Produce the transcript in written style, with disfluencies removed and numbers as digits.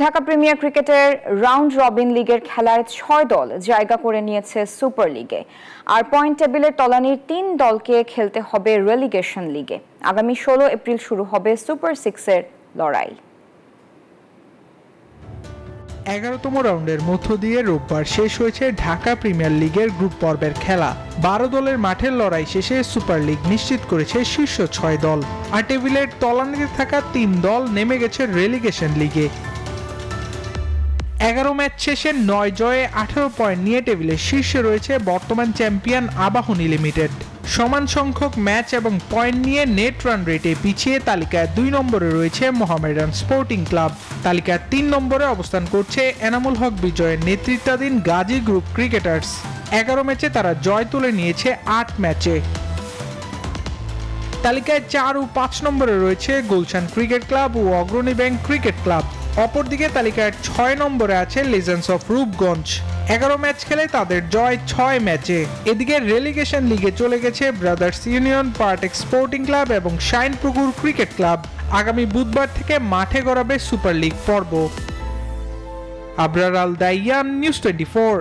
Dhaka premier ক্রিকেটের round robin লিগের খেলায় 6 দল জায়গা করে নিয়েছে সুপার লিগে। আর পয়েন্ট টেবিলের তলানির 3 দলকে খেলতে হবে রেলিগেশন লিগে। আগামী 16 এপ্রিল শুরু হবে সুপার 6-এর লড়াই। 11তম রাউন্ডের মধ্য দিয়ে রোববার শেষ হয়েছে ঢাকা প্রিমিয়ার লিগের গ্রুপ পর্বের খেলা। 12 দলের মাঠের লড়াই শেষে সুপার লিগ নিশ্চিত করেছে শীর্ষ 6 দল। আর টেবিলের তলানিতে থাকা 3 দল নেমে গেছে রেলিগেশন লিগে। 11 ম্যাচ শেষে 9 জয়ে 18 পয়েন্ট নিয়ে টেবিলের শীর্ষে রয়েছে বর্তমান চ্যাম্পিয়ন আবাহনী লিমিটেড। সমান সংখ্যক ম্যাচ এবং পয়েন্ট নিয়ে নেট রান রেটে পিছিয়ে তালিকায় 2 নম্বরে রয়েছে মোহামেডান স্পোর্টিং ক্লাব। তালিকায় 3 নম্বরে অবস্থান করছে এনামুল হক বিজয়ের নেতৃত্বাধীন গাজী গ্রুপ ক্রিকেটার্স। 11 ম্যাচে তারা জয় তুলে নিয়েছে 8 ম্যাচে। তালিকায় 4 ও 5 নম্বরে রয়েছে গুলশান ক্রিকেট ক্লাব ও অগ্রণী ব্যাংক ক্রিকেট ক্লাব। অপরদিকে তালিকার 6 নম্বরে আছে লিজেন্ডস অফ রূপগঞ্জ। 11 ম্যাচ খেলে তাদের জয় 6 ম্যাচে। এদিকে রেলিগেশন লিগে চলে গেছে ব্রাদার্স ইউনিয়ন, পার্টেক স্পোর্টিং ক্লাব এবং শাইনপুকুর ক্রিকেট ক্লাব। আগামী বুধবার থেকে মাঠে গড়াবে সুপার লিগ পর্ব। আবরার আল দাইয়ান, নিউজ 24।